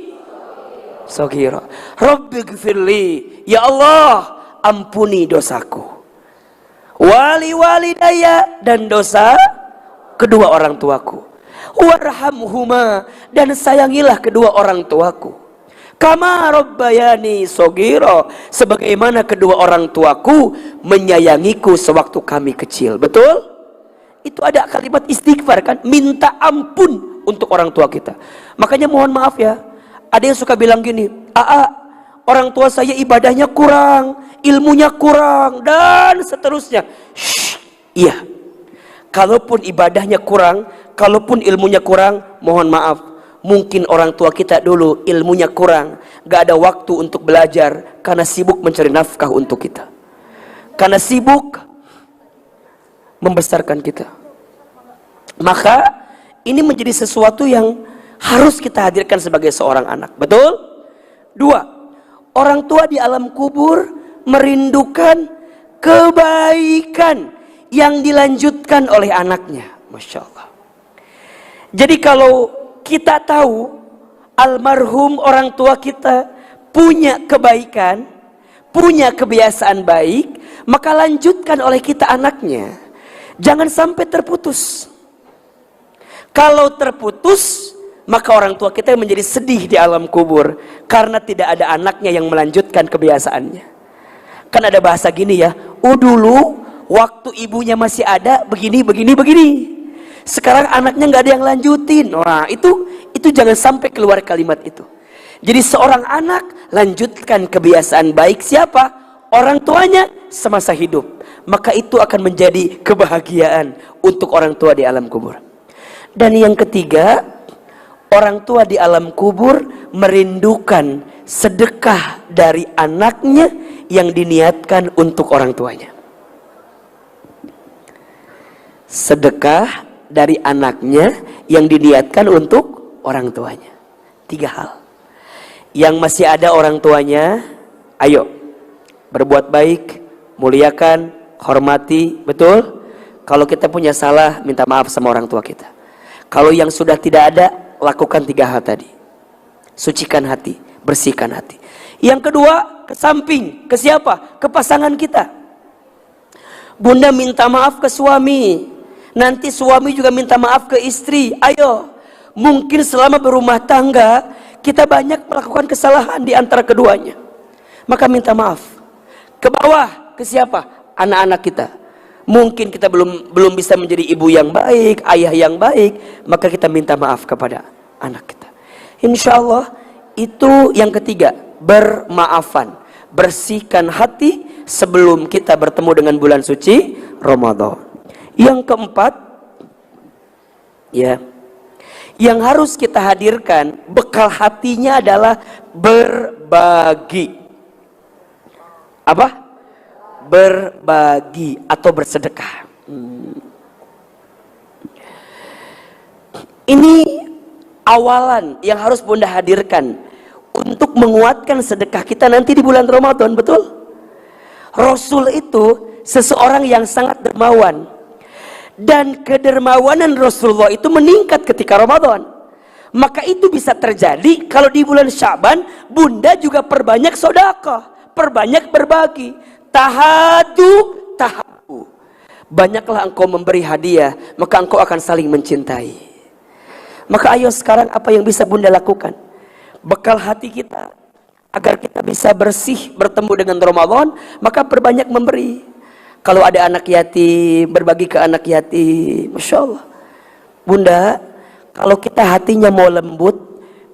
shaghira. Rabbighfirli, ya Allah, ampuni dosaku. Wali walidayya, dan dosa kedua orang tuaku. Warhamhuma, dan sayangilah kedua orang tuaku. Kama rabbayani shaghira, sebagaimana kedua orang tuaku menyayangiku sewaktu kami kecil. Betul? Itu ada kalimat istighfar kan, minta ampun untuk orang tua kita. Makanya mohon maaf ya, ada yang suka bilang gini, orang tua saya ibadahnya kurang, ilmunya kurang, dan seterusnya. Iya, kalaupun ibadahnya kurang, kalaupun ilmunya kurang, mohon maaf, mungkin orang tua kita dulu ilmunya kurang, gak ada waktu untuk belajar karena sibuk mencari nafkah untuk kita, karena sibuk membesarkan kita. Maka ini menjadi sesuatu yang harus kita hadirkan sebagai seorang anak. Betul? 2, orang tua di alam kubur merindukan kebaikan yang dilanjutkan oleh anaknya. Masya Allah. Jadi kalau kita tahu almarhum orang tua kita punya kebaikan, punya kebiasaan baik, maka lanjutkan oleh kita anaknya. Jangan sampai terputus. Kalau terputus, maka orang tua kita menjadi sedih di alam kubur karena tidak ada anaknya yang melanjutkan kebiasaannya. Kan ada bahasa gini ya, dulu waktu ibunya masih ada begini. Sekarang anaknya nggak ada yang lanjutin. Wah, itu jangan sampai keluar kalimat itu. Jadi seorang anak lanjutkan kebiasaan baik siapa? Orang tuanya semasa hidup. Maka itu akan menjadi kebahagiaan untuk orang tua di alam kubur. Dan yang ketiga, orang tua di alam kubur merindukan sedekah dari anaknya yang diniatkan untuk orang tuanya. Sedekah dari anaknya yang diniatkan untuk orang tuanya. 3 hal. Yang masih ada orang tuanya, ayo berbuat baik, muliakan, hormati. Betul? Kalau kita punya salah, minta maaf sama orang tua kita. Kalau yang sudah tidak ada, lakukan 3 hal tadi. Sucikan hati, bersihkan hati. Yang kedua, ke samping, ke siapa? Ke pasangan kita. Bunda minta maaf ke suami, nanti suami juga minta maaf ke istri. Ayo, mungkin selama berumah tangga kita banyak melakukan kesalahan di antara keduanya, maka minta maaf. Ke bawah, ke siapa? Anak-anak kita. Mungkin kita belum bisa menjadi ibu yang baik, ayah yang baik, maka kita minta maaf kepada anak kita. Insya Allah itu yang ketiga, bermaafan, bersihkan hati sebelum kita bertemu dengan bulan suci Ramadan. Yang keempat, ya, Yang harus kita hadirkan, bekal hatinya adalah berbagi. Apa? Berbagi atau bersedekah. Ini awalan yang harus Bunda hadirkan untuk menguatkan sedekah kita nanti di bulan Ramadan, betul? Rasul itu seseorang yang sangat dermawan. Dan kedermawanan Rasulullah itu meningkat ketika Ramadan. Maka itu bisa terjadi kalau di bulan Syaban Bunda juga perbanyak sedekah, perbanyak berbagi. Tahadu tahabu. Banyaklah engkau memberi hadiah, maka engkau akan saling mencintai. Maka ayo sekarang apa yang bisa Bunda lakukan? Bekal hati kita agar kita bisa bersih bertemu dengan Ramadan, maka perbanyak memberi. Kalau ada anak yatim, berbagi ke anak yatim. Masya Allah. Bunda, kalau kita hatinya mau lembut,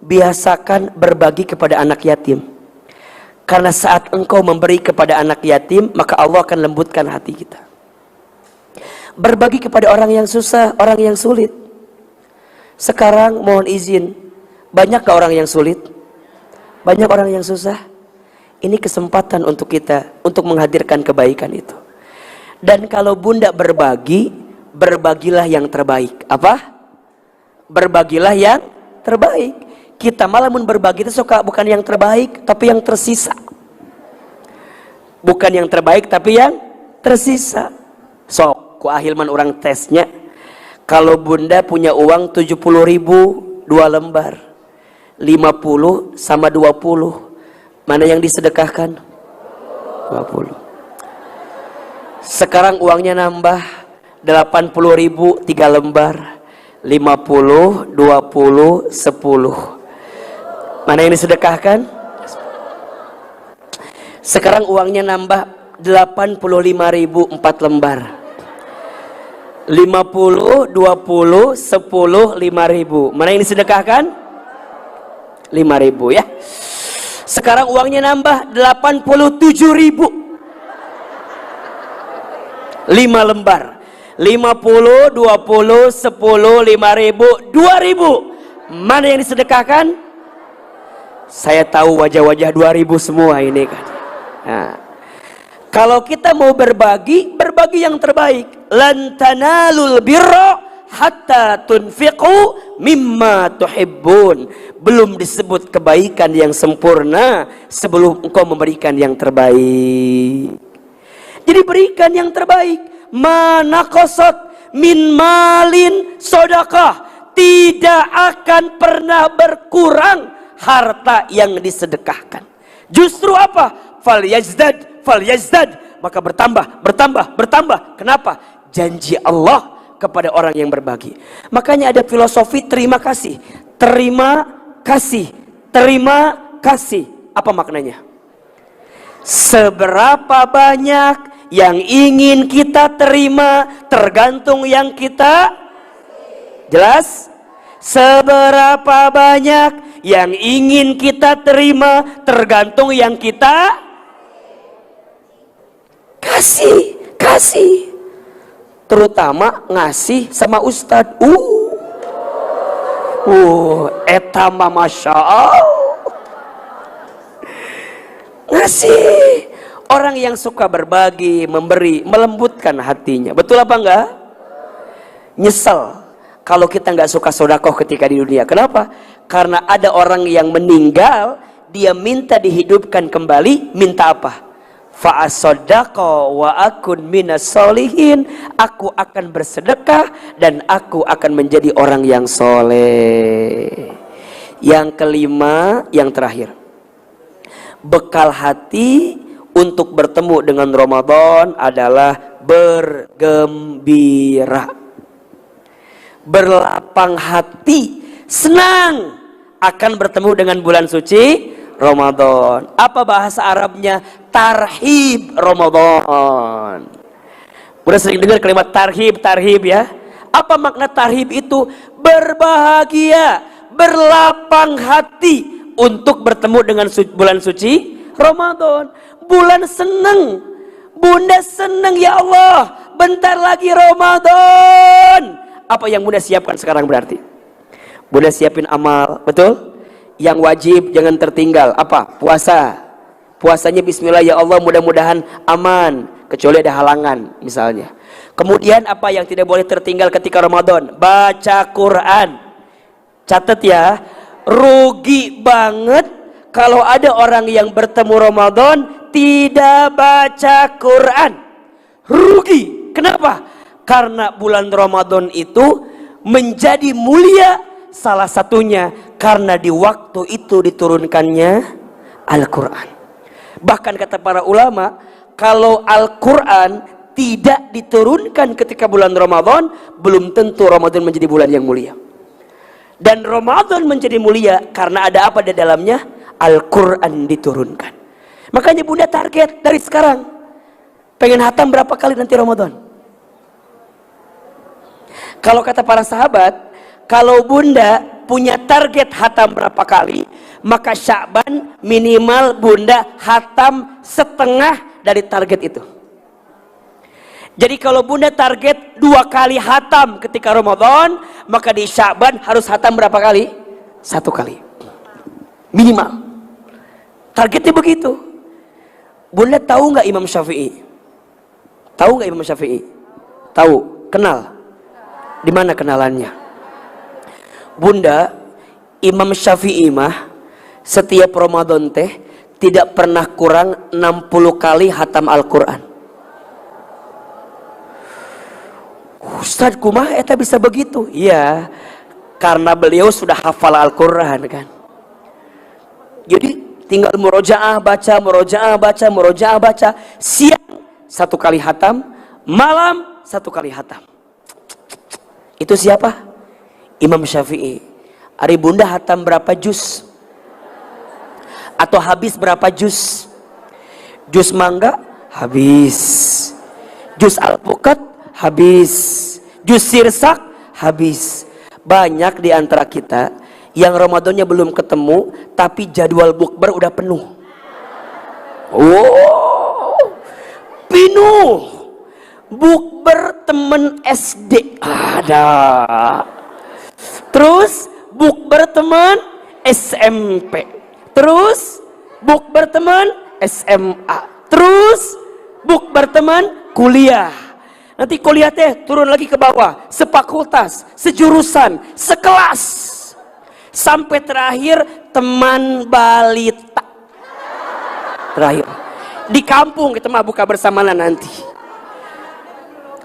biasakan berbagi kepada anak yatim. Karena saat engkau memberi kepada anak yatim, maka Allah akan lembutkan hati kita. Berbagi kepada orang yang susah, orang yang sulit. Sekarang mohon izin, banyak gak orang yang sulit? Banyak orang yang susah? Ini kesempatan untuk kita, untuk menghadirkan kebaikan itu. Dan kalau Bunda berbagi, berbagilah yang terbaik. Apa? Berbagilah yang terbaik. Kita malah berbagi itu suka bukan yang terbaik, tapi yang tersisa. Bukan yang terbaik, tapi yang tersisa. Sok, ku ahilman orang tesnya. Kalau Bunda punya uang 70.000, 2 lembar. 50 sama 20. Mana yang disedekahkan? 20. Sekarang uangnya nambah 80.000, 3 lembar. 50, 20, 10. Mana yang disedekahkan? Sekarang uangnya nambah 85.000, 4 lembar. 50, 20, 10, 5.000. Mana yang disedekahkan? 5.000 ya. Sekarang uangnya nambah 87.000. 5 lembar. 50, 20, 10, 5.000, 2.000. Mana yang disedekahkan? Saya tahu wajah-wajah 2.000 semua ini kan. Nah, kalau kita mau berbagi, berbagi yang terbaik. Lan tanalul birra hatta tunfiqu mimma tuhibbun. Belum disebut kebaikan yang sempurna sebelum engkau memberikan yang terbaik. Jadi berikan yang terbaik. Mana qasat min malin sodakah. Tidak akan pernah berkurang harta yang disedekahkan. Justru apa? Fal yazdad. Maka bertambah, bertambah, bertambah. Kenapa? Janji Allah kepada orang yang berbagi. Makanya ada filosofi terima kasih. Terima kasih. Terima kasih. Apa maknanya? Seberapa banyak yang ingin kita terima tergantung yang kita. Jelas? Seberapa banyak yang ingin kita terima tergantung yang kita kasih. Kasih. Terutama ngasih sama ustad. Etama masya Allah. Ngasih. Orang yang suka berbagi, memberi, melembutkan hatinya. Betul apa enggak? Nyesel kalau kita enggak suka sodakoh ketika di dunia. Kenapa? Karena ada orang yang meninggal, dia minta dihidupkan kembali. Minta apa? Fa'asodakoh wa akun minas solihin. Aku akan bersedekah dan aku akan menjadi orang yang soleh. Yang kelima, yang terakhir, bekal hati untuk bertemu dengan Ramadan adalah bergembira, berlapang hati, senang akan bertemu dengan bulan suci Ramadan. Apa bahasa Arabnya? Tarhib Ramadan. Udah sering dengar kalimat tarhib, tarhib ya? Apa makna tarhib itu? Berbahagia, berlapang hati untuk bertemu dengan bulan suci Ramadan. Bulan seneng, Bunda seneng ya Allah, bentar lagi Ramadan. Apa yang Bunda siapkan sekarang berarti? Bunda siapin amal, betul? Yang wajib jangan tertinggal. Apa? Puasa. Puasanya bismillah ya Allah, mudah-mudahan aman, kecuali ada halangan misalnya. Kemudian apa yang tidak boleh tertinggal ketika Ramadan? Baca Quran. Catat ya, rugi banget kalau ada orang yang bertemu Ramadan tidak baca Quran. Rugi. Kenapa? Karena bulan Ramadan itu menjadi mulia, salah satunya karena di waktu itu diturunkannya Al-Quran. Bahkan kata para ulama, kalau Al-Quran tidak diturunkan ketika bulan Ramadan, belum tentu Ramadan menjadi bulan yang mulia. Dan Ramadan menjadi mulia karena ada apa di dalamnya? Al-Quran diturunkan. Makanya Bunda target dari sekarang, pengen hatam berapa kali nanti Ramadan? Kalau kata para sahabat, kalau Bunda punya target hatam berapa kali, maka Sya'ban minimal Bunda hatam setengah dari target itu. Jadi kalau Bunda target 2 kali hatam ketika Ramadan, maka di Sya'ban harus hatam berapa kali? 1 kali minimal. Targetnya begitu. Bunda tahu nggak Imam Syafi'i? Tahu nggak Imam Syafi'i? Tahu. Kenal? Di mana kenalannya? Bunda, Imam Syafi'i mah setiap Ramadan teh tidak pernah kurang 60 kali hatam Al-Quran. Ustaz kumah eta bisa begitu? Iya, karena beliau sudah hafal Al-Quran kan. Jadi tinggal murojaah baca, murojaah baca, murojaah baca. Siang 1 kali hatam, malam 1 kali hatam. Itu siapa? Imam Syafi'i. Ari Bunda hatam berapa juz? Atau habis berapa juz? Juz mangga habis, juz alpukat habis, juz sirsak habis. Banyak di antara kita yang Ramadannya belum ketemu, tapi jadwal bukber udah penuh. Oh, penuh. Bukber temen SD ada. Terus bukber teman SMP. Terus bukber teman SMA. Terus bukber teman kuliah. Nanti kuliah teh turun lagi ke bawah, sefakultas, sejurusan, sekelas. Sampai terakhir teman balita. Terakhir. Di kampung kita mah buka bersama nanti.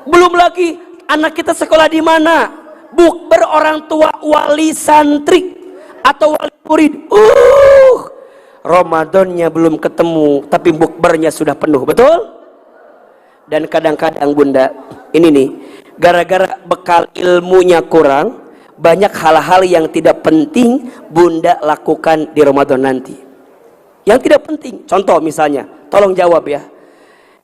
Belum lagi anak kita sekolah di mana? Bukber orang tua wali santri atau wali murid. Ramadannya belum ketemu, tapi bukbernya sudah penuh, betul? Dan kadang-kadang Bunda, ini nih, gara-gara bekal ilmunya kurang, banyak hal-hal yang tidak penting Bunda lakukan di Ramadan nanti. Yang tidak penting, contoh misalnya, tolong jawab ya.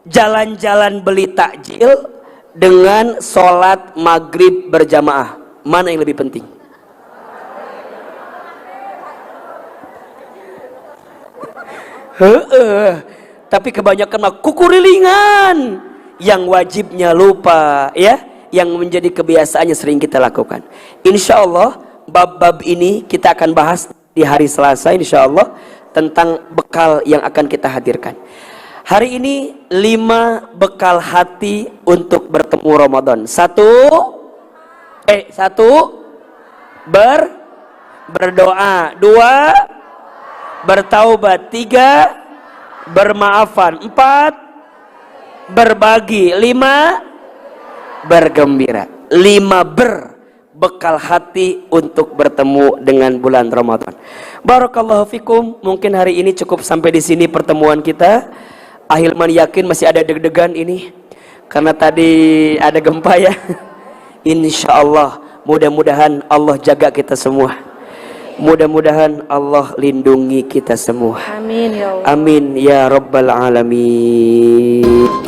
Jalan-jalan beli takjil dengan sholat maghrib berjamaah, mana yang lebih penting? Tapi kebanyakan mah kukurilingan, yang wajibnya lupa ya, yang menjadi kebiasaannya sering kita lakukan. Insya Allah bab-bab ini kita akan bahas di hari Selasa insya Allah, tentang bekal yang akan kita hadirkan. Hari ini 5 bekal hati untuk bertemu Ramadan. 1 berdoa. 2 bertaubat. 3 bermaafan. 4 berbagi. 5 bergembira. 5 bekal hati untuk bertemu dengan bulan Ramadan. Barakallahu fikum. Mungkin hari ini cukup sampai di sini pertemuan kita. Ahilman yakin masih ada deg-degan ini karena tadi ada gempa ya. Insya Allah mudah-mudahan Allah jaga kita semua, mudah-mudahan Allah lindungi kita semua. Amin ya Allah. Amin ya Rabbal Alamin.